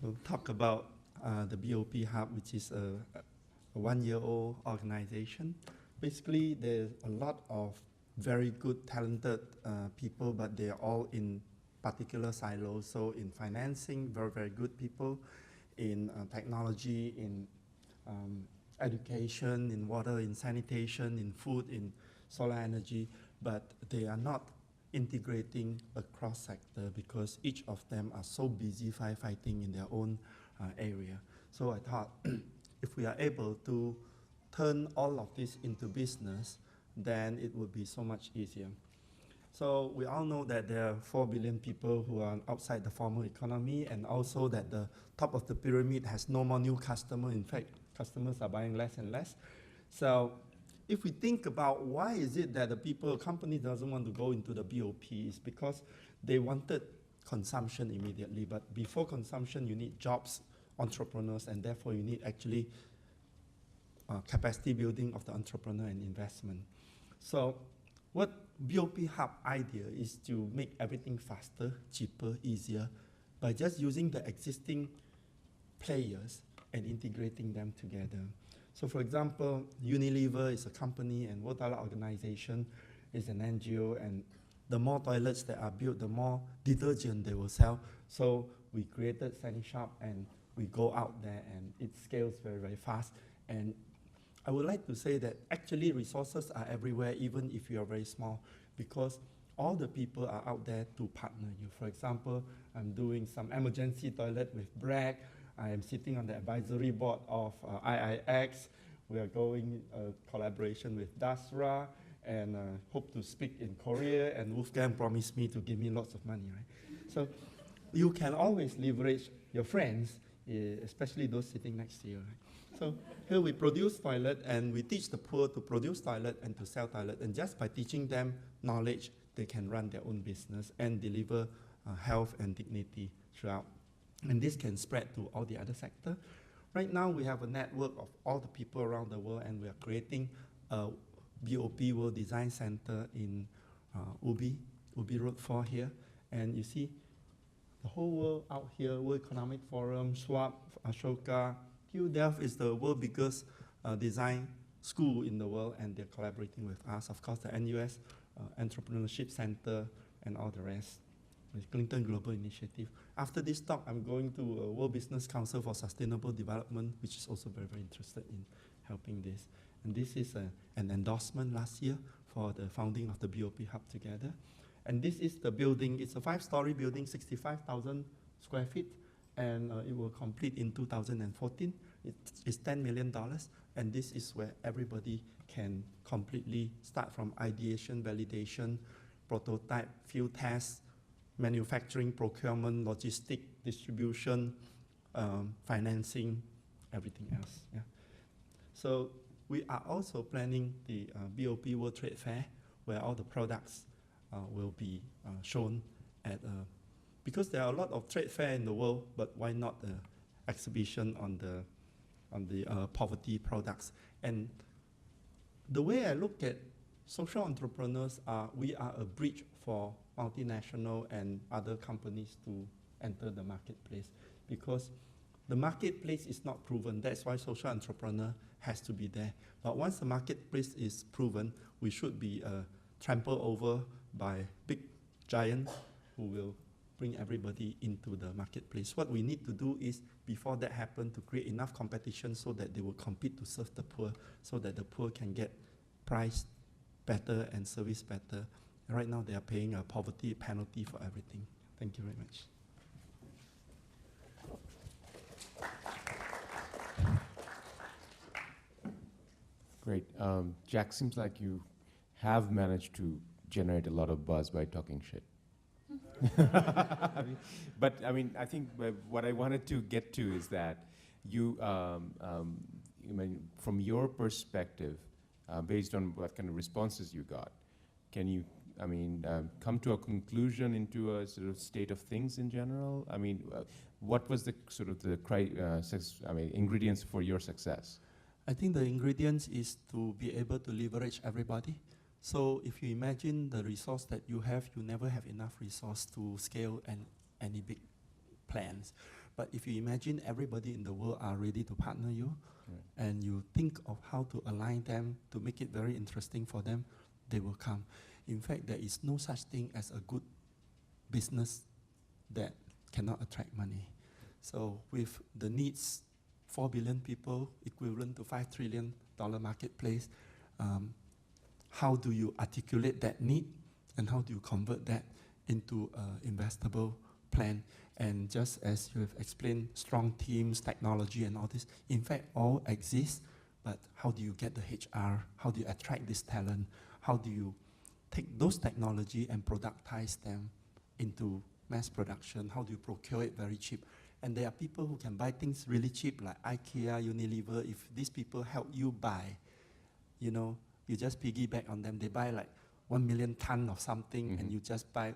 We'll talk about the BOP Hub, which is a one-year-old organization. Basically, there's a lot of very good, talented people, but they are all in particular silos. So in financing, very, very good people. In technology, in education, in water, in sanitation, in food, in solar energy, but they are not integrating across sector because each of them are so busy firefighting in their own area. So I thought if we are able to turn all of this into business, then it would be so much easier. So we all know that there are 4 billion people who are outside the formal economy, and also that the top of the pyramid has no more new customers. In fact, customers are buying less and less. So if we think about why is it that the company doesn't want to go into the BOP, it's because they wanted consumption immediately. But before consumption, you need jobs, entrepreneurs, and therefore you need actually capacity building of the entrepreneur and investment. So what BOP Hub idea is to make everything faster, cheaper, easier by just using the existing players and integrating them together. So for example, Unilever is a company and World Toilet Organization is an NGO, and the more toilets that are built, the more detergent they will sell. So we created Sandy Shop and we go out there and it scales very, very fast. And I would like to say that actually resources are everywhere, even if you are very small, because all the people are out there to partner you. For example, I'm doing some emergency toilet with Brac. I am sitting on the advisory board of IIX. We are going collaboration with DASRA and hope to speak in Korea, and Wolfgang promised me to give me lots of money, right? So you can always leverage your friends, especially those sitting next to you, right? So here we produce toilet and we teach the poor to produce toilet and to sell toilet, and just by teaching them knowledge, they can run their own business and deliver health and dignity throughout. And this can spread to all the other sectors. Right now, we have a network of all the people around the world, and we are creating a BOP World Design Center in Ubi Road 4 here. And you see the whole world out here, World Economic Forum, Schwab, Ashoka. QDelf is the world's biggest design school in the world, and they're collaborating with us. Of course, the NUS Entrepreneurship Center and all the rest. The Clinton Global Initiative. After this talk, I'm going to World Business Council for Sustainable Development, which is also very, very interested in helping this. And this is an endorsement last year for the founding of the BOP Hub together. And this is the building. It's a 5-story building, 65,000 square feet, and it will complete in 2014. It's $10 million, and this is where everybody can completely start from ideation, validation, prototype, field tests, manufacturing, procurement, logistic, distribution, financing, everything else. Yeah. So we are also planning the BOP World Trade Fair, where all the products will be shown at, because there are a lot of trade fair in the world, but why not the exhibition on the poverty products? And the way I look at social entrepreneurs we are a bridge for multinational and other companies to enter the marketplace, because the marketplace is not proven. That's why social entrepreneur has to be there. But once the marketplace is proven, we should be trampled over by big giants who will bring everybody into the marketplace. What we need to do is, before that happens, to create enough competition so that they will compete to serve the poor, so that the poor can get price better and service better. Right now, they are paying a poverty penalty for everything. Thank you very much. Great. Jack, seems like you have managed to generate a lot of buzz by talking shit. But I mean, I think what I wanted to get to is that you, from your perspective, based on what kind of responses you got, can you, come to a conclusion into a sort of state of things in general? I mean, what was the sort of the ingredients for your success? I think the ingredients is to be able to leverage everybody. So if you imagine the resource that you have, you never have enough resource to scale any big plans. But if you imagine everybody in the world are ready to partner you, Right. and you think of how to align them to make it very interesting for them, they will come. In fact, there is no such thing as a good business that cannot attract money. So with the needs, 4 billion people, equivalent to $5 trillion marketplace, how do you articulate that need, and how do you convert that into an investable plan? And just as you have explained, strong teams, technology, and all this, in fact, all exist, but how do you get the HR? How do you attract this talent? How do you take those technology and productize them into mass production? How do you procure it very cheap? And there are people who can buy things really cheap, like IKEA, Unilever. If these people help you buy, you know, you just piggyback on them. They buy like 1 million ton of something, and you just buy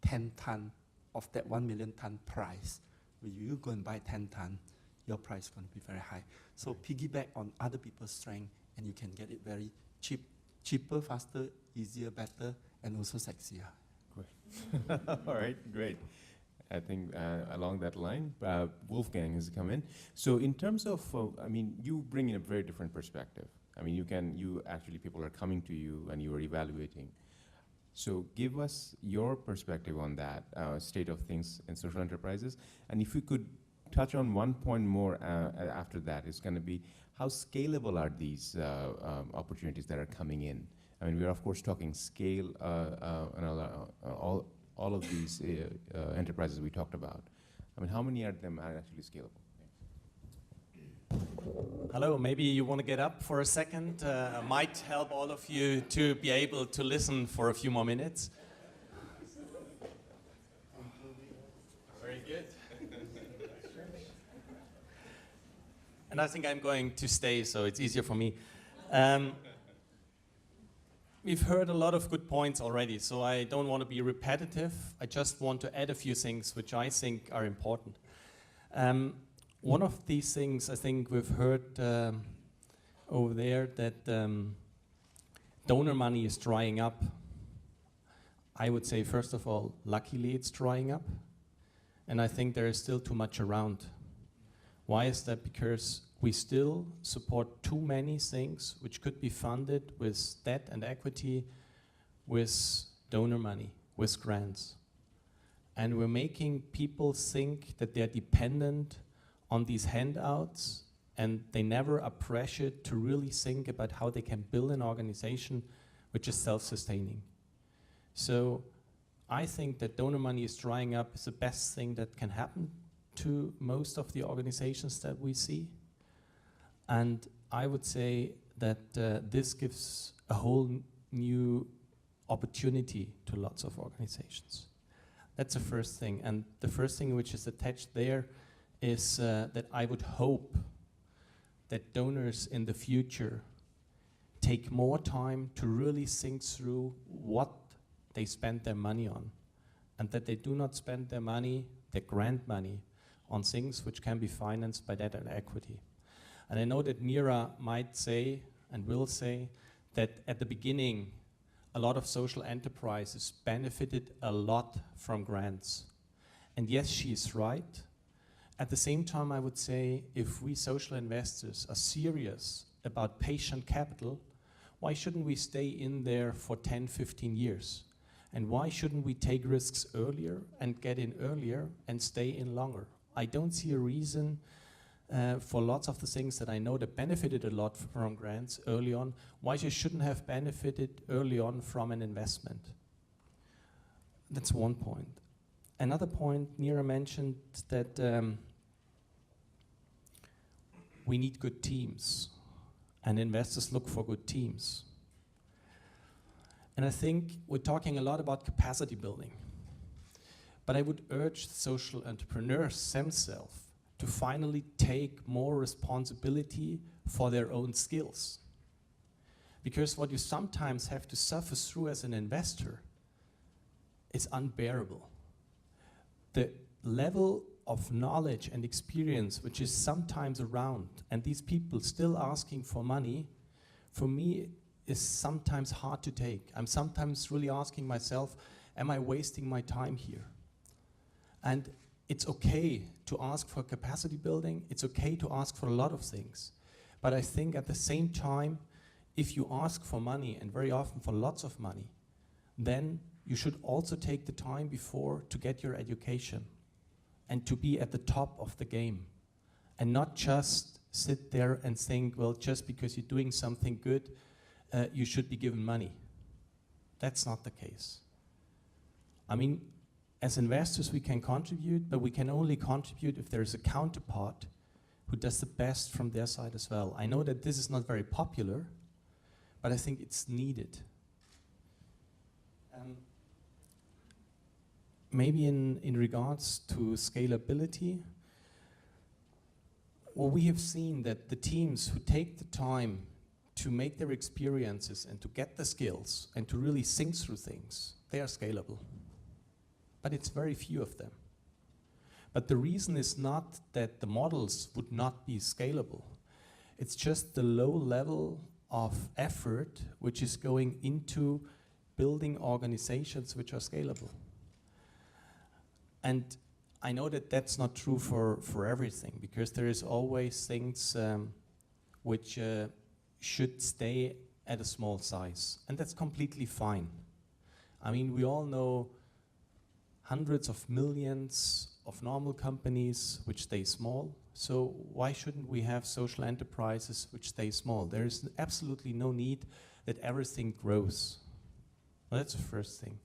10 ton of that 1 million ton price. When you go and buy 10 ton, your price is going to be very high. So piggyback on other people's strength, and you can get it very cheap, cheaper, faster, easier, better, and also sexier. Great. All right, great. I think along that line, Wolfgang has come in. So in terms of, I mean, you bring in a very different perspective. I mean, you actually, people are coming to you and you are evaluating. So give us your perspective on that state of things in social enterprises. And if you could touch on one point more after that, it's going to be how scalable are these opportunities that are coming in? I mean, we're of course talking scale and all of these enterprises we talked about. I mean, how many of them are actually scalable? Hello, maybe you want to get up for a second. Might help all of you to be able to listen for a few more minutes. Very good. And I think I'm going to stay, so it's easier for me. We've heard a lot of good points already, so I don't want to be repetitive. I just want to add a few things which I think are important. One of these things I think we've heard over there, that donor money is drying up. I would say, first of all, luckily it's drying up. And I think there is still too much around. Why is that? Because we still support too many things which could be funded with debt and equity, with donor money, with grants. And we're making people think that they're dependent on these handouts, and they never are pressured to really think about how they can build an organization which is self-sustaining. So I think that donor money is drying up is the best thing that can happen to most of the organizations that we see. And I would say that this gives a whole new opportunity to lots of organizations. That's the first thing. And the first thing which is attached there is that I would hope that donors in the future take more time to really think through what they spend their money on, and that they do not spend their money, their grant money, on things which can be financed by debt and equity. And I know that Neera might say and will say that at the beginning, a lot of social enterprises benefited a lot from grants. And yes, she is right. At the same time, I would say if we social investors are serious about patient capital, why shouldn't we stay in there for 10, 15 years? And why shouldn't we take risks earlier and get in earlier and stay in longer? I don't see a reason for lots of the things that I know that benefited a lot from grants early on, why you shouldn't have benefited early on from an investment. That's one point. Another point, Neera mentioned that we need good teams, and investors look for good teams. And I think we're talking a lot about capacity building, but I would urge social entrepreneurs themselves to finally take more responsibility for their own skills. Because what you sometimes have to suffer through as an investor is unbearable. The level of knowledge and experience which is sometimes around, and these people still asking for money, for me is sometimes hard to take. I'm sometimes really asking myself, am I wasting my time here? And it's okay to ask for capacity building, it's okay to ask for a lot of things. But I think at the same time, if you ask for money, and very often for lots of money, then you should also take the time before to get your education and to be at the top of the game, and not just sit there and think, well, just because you're doing something good, you should be given money. That's not the case. I mean, as investors we can contribute, but we can only contribute if there's a counterpart who does the best from their side as well. I know that this is not very popular, but I think it's needed. Maybe in regards to scalability, well, we have seen that the teams who take the time to make their experiences and to get the skills and to really think through things, they are scalable. But it's very few of them. But the reason is not that the models would not be scalable. It's just the low level of effort which is going into building organizations which are scalable. And I know that that's not true for everything, because there is always things which should stay at a small size, and that's completely fine. I mean, we all know hundreds of millions of normal companies which stay small, so why shouldn't we have social enterprises which stay small? There is absolutely no need that everything grows. Well, that's the first thing.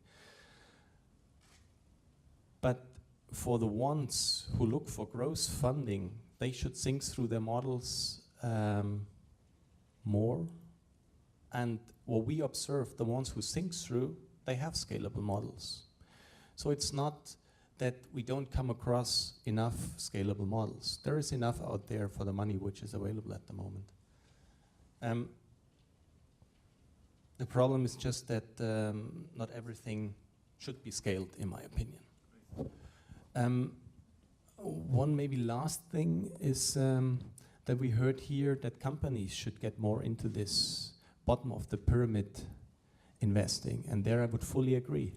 But for the ones who look for growth funding, they should think through their models more. And what we observe, the ones who think through, they have scalable models. So it's not that we don't come across enough scalable models. There is enough out there for the money which is available at the moment. The problem is just that not everything should be scaled, in my opinion. One maybe last thing is that we heard here that companies should get more into this bottom of the pyramid investing, and there I would fully agree.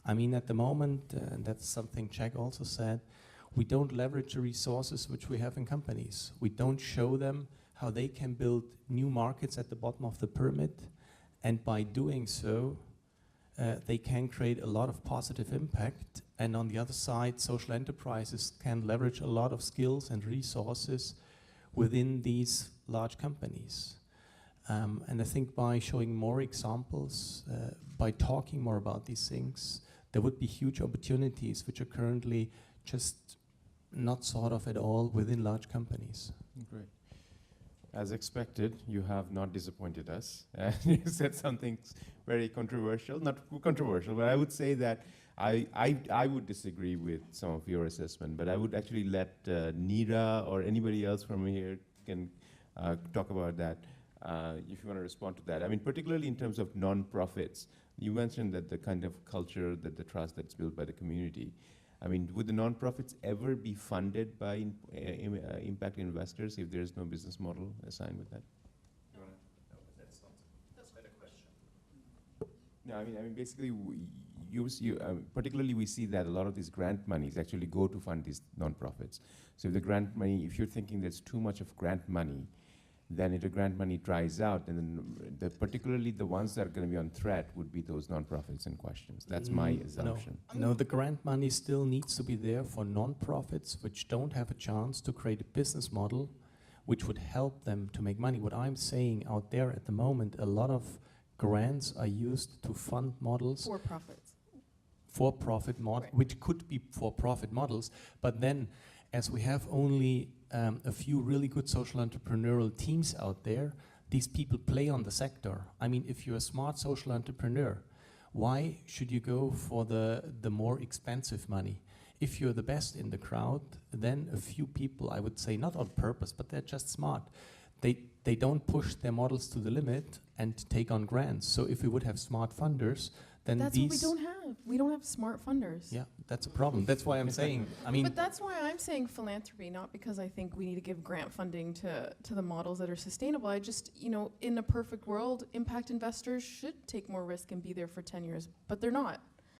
I mean, at the moment, and that's something Jack also said, we don't leverage the resources which we have in companies. We don't show them how they can build new markets at the bottom of the pyramid, and by doing so, they can create a lot of positive impact. And on the other side, social enterprises can leverage a lot of skills and resources within these large companies. And I think by showing more examples, by talking more about these things, there would be huge opportunities which are currently just not thought of at all within large companies. Great. As expected, you have not disappointed us. You said something very controversial, not controversial, but I would say that I would disagree with some of your assessment, but I would actually let Neera or anybody else from here can talk about that if you want to respond to that. I mean, particularly in terms of non-profits, you mentioned that the kind of culture, that the trust that's built by the community. I mean, would the non-profits ever be funded by impact investors if there is no business model assigned with that? No, that's not a question. No, I mean, basically, particularly we see that a lot of these grant monies actually go to fund these non-profits. So if the grant money, if you're thinking there's too much of grant money, then if the grant money dries out, and then particularly the ones that are going to be on threat would be those non-profits in questions. That's my assumption. No, the grant money still needs to be there for non-profits which don't have a chance to create a business model which would help them to make money. What I'm saying out there at the moment, a lot of grants are used to fund models. For-profit models, Right. which could be for-profit models, but then as we have only a few really good social entrepreneurial teams out there, these people play on the sector. I mean, if you're a smart social entrepreneur, why should you go for the more expensive money? If you're the best in the crowd, then a few people, I would say, not on purpose, but they're just smart. They don't push their models to the limit and take on grants. So if we would have smart funders, then That's what we don't have. We don't have smart funders. Yeah, that's a problem. That's why I'm saying, I mean. But that's why I'm saying philanthropy, not because I think we need to give grant funding to the models that are sustainable. I just, in a perfect world, impact investors should take more risk and be there for 10 years, but they're not.